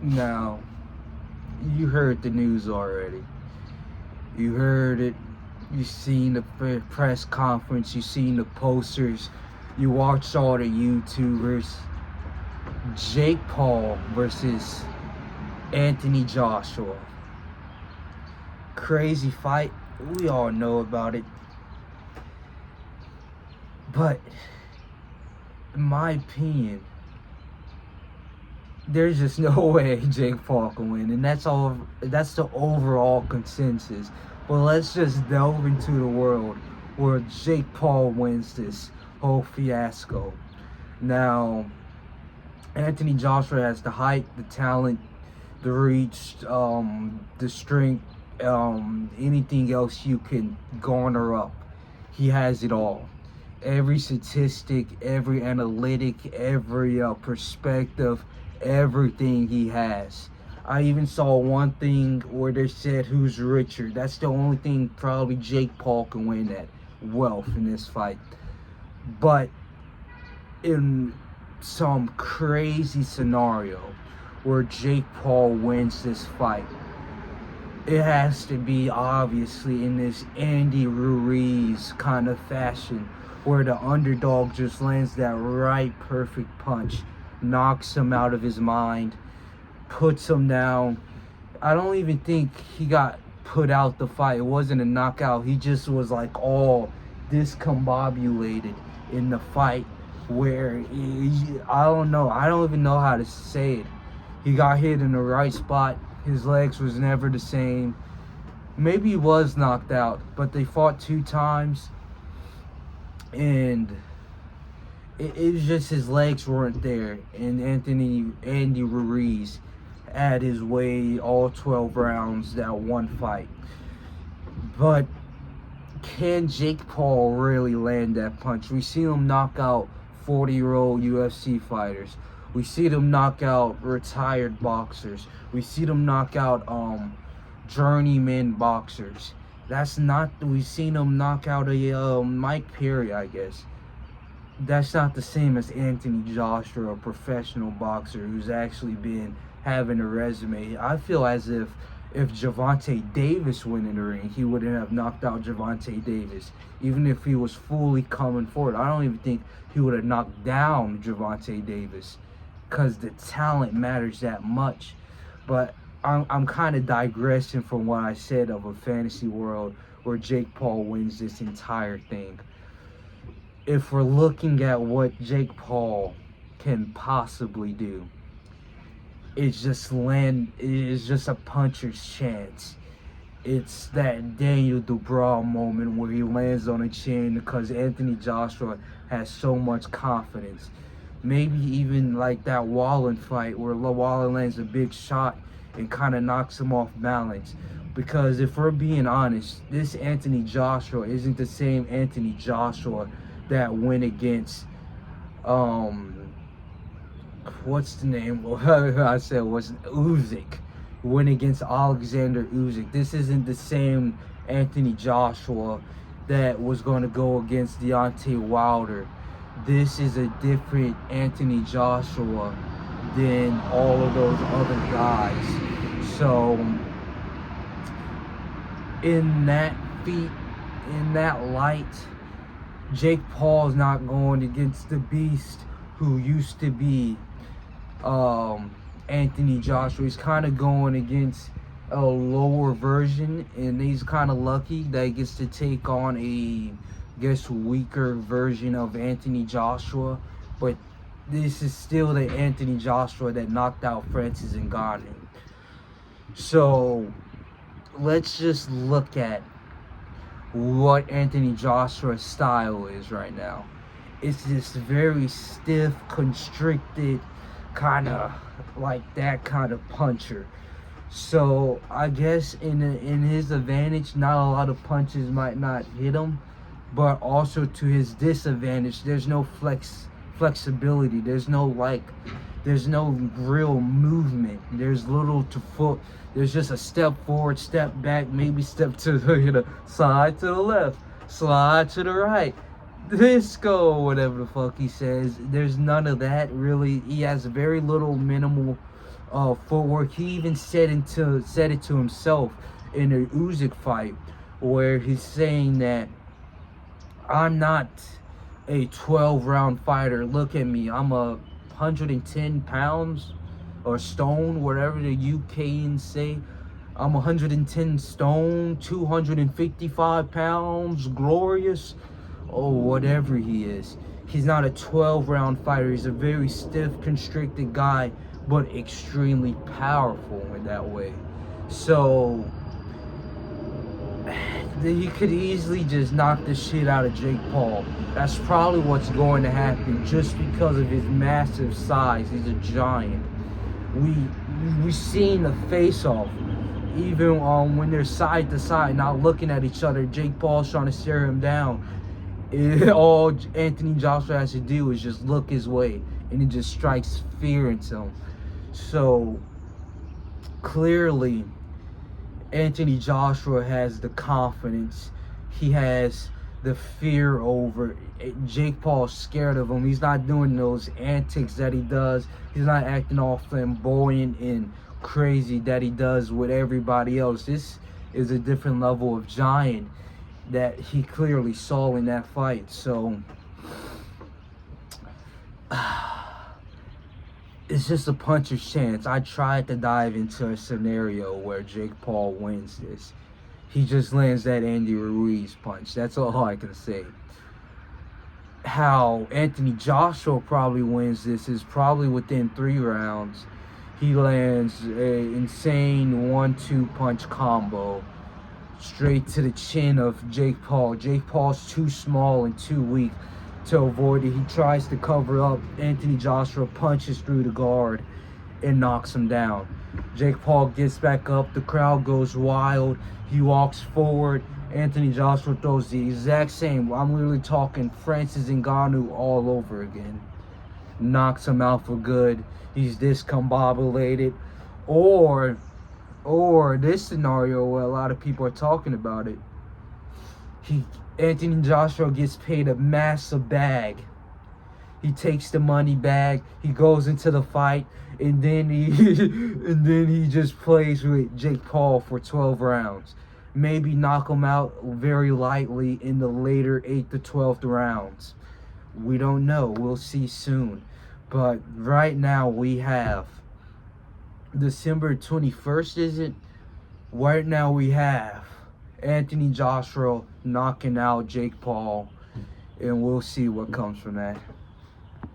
Now, you heard the news already. You heard it. You seen the press conference. You seen the posters. You watched all the YouTubers. Jake Paul versus Anthony Joshua. Crazy fight. We all know about it. But in my opinion, there's just no way Jake Paul can win, and that's all. That's the overall consensus. But let's just delve into the world where Jake Paul wins this whole fiasco. Now, Anthony Joshua has the height, the talent, the reach, the strength, anything else you can garner up. He has it all. Every statistic, every analytic, every perspective, everything he has. I even saw one thing where they said who's richer. That's the only thing probably Jake Paul can win at, wealth in this fight. But in some crazy scenario where Jake Paul wins this fight, it has to be obviously in this Andy Ruiz kind of fashion where the underdog just lands that right perfect punch, knocks him out of his mind, puts him down. I don't even think he got put out the fight. It wasn't a knockout. He just was like all discombobulated in the fight where I don't know. I don't even know how to say it. He got hit in the right spot. His legs was never the same. Maybe he was knocked out, but they fought 2 times, and it was just his legs weren't there. And Andy Ruiz had his way all 12 rounds that one fight. But can Jake Paul really land that punch? We see him knock out 40-year-old UFC fighters. We see them knock out retired boxers. We see them knock out journeyman boxers. That's not. We've seen them knock out a Mike Perry, I guess. That's not the same as Anthony Joshua, a professional boxer who's actually been having a resume. I feel as if Gervonta Davis went in the ring, he wouldn't have knocked out Gervonta Davis, even if he was fully coming forward. I don't even think he would have knocked down Gervonta Davis, because the talent matters that much. But I'm kind of digressing from what I said of a fantasy world where Jake Paul wins this entire thing. If we're looking at what Jake Paul can possibly do, it's just a puncher's chance. It's that Daniel Dubois moment where he lands on a chin because Anthony Joshua has so much confidence. Maybe even like that Wallen fight where Wallen lands a big shot and kind of knocks him off balance. Because if we're being honest, this Anthony Joshua isn't the same Anthony Joshua that went against what's the name? I said was Usyk. Went against Alexander Usyk. This isn't the same Anthony Joshua that was going to go against Deontay Wilder. This is a different Anthony Joshua than all of those other guys. So in that light, Jake Paul's not going against the beast who used to be Anthony Joshua. He's kind of going against a lower version, and he's kind of lucky that he gets to take on a weaker version of Anthony Joshua. But this is still the Anthony Joshua that knocked out Francis Ngannou. So let's just look at what Anthony Joshua's style is right now. It's this very stiff, constricted, kind of like that kind of puncher. So I guess in his advantage, not a lot of punches might not hit him, but also to his disadvantage, there's no flexibility. There's no real movement. There's little to foot. There's just a step forward, step back, maybe step to the side, to the left, slide to the right, disco, whatever the fuck he says. There's none of that really. He has very little minimal footwork. He even said it to himself in the Usyk fight, where he's saying that I'm not a 12 round fighter. Look at me. I'm 110 pounds or stone, whatever the UKans say. I'm 110 stone, 255 pounds, glorious, or whatever he is. He's not a 12 round fighter. He's a very stiff, constricted guy, but extremely powerful in that way. So he could easily just knock the shit out of Jake Paul. That's probably what's going to happen just because of his massive size. He's a giant. We seen the face-off. Even when they're side to side, not looking at each other, Jake Paul's trying to stare him down. All Anthony Joshua has to do is just look his way, and it just strikes fear into him. So clearly, Anthony Joshua has the confidence. He has the fear over Jake Paul's scared of him. He's not doing those antics that he does. He's not acting all flamboyant and crazy that he does with everybody else. This is a different level of giant that he clearly saw in that fight. So it's just a puncher's chance. I tried to dive into a scenario where Jake Paul wins this. He just lands that Andy Ruiz punch. That's all I can say. How Anthony Joshua probably wins this is probably within 3 rounds. He lands an insane 1-2 punch combo straight to the chin of Jake Paul. Jake Paul's too small and too weak to avoid it. He tries to cover up. Anthony Joshua punches through the guard and knocks him down. Jake Paul gets back up. The crowd goes wild. He walks forward. Anthony Joshua throws the exact same. I'm literally talking Francis Ngannou all over again. Knocks him out for good. He's discombobulated. Or this scenario where a lot of people are talking about it. Anthony Joshua gets paid a massive bag. He takes the money bag. He goes into the fight, and then he just plays with Jake Paul for 12 rounds. Maybe knock him out very lightly in the later 8th to 12th rounds. We don't know. We'll see soon. But right now we have December 21st, is it? Right now we have Anthony Joshua knocking out Jake Paul, and we'll see what comes from that.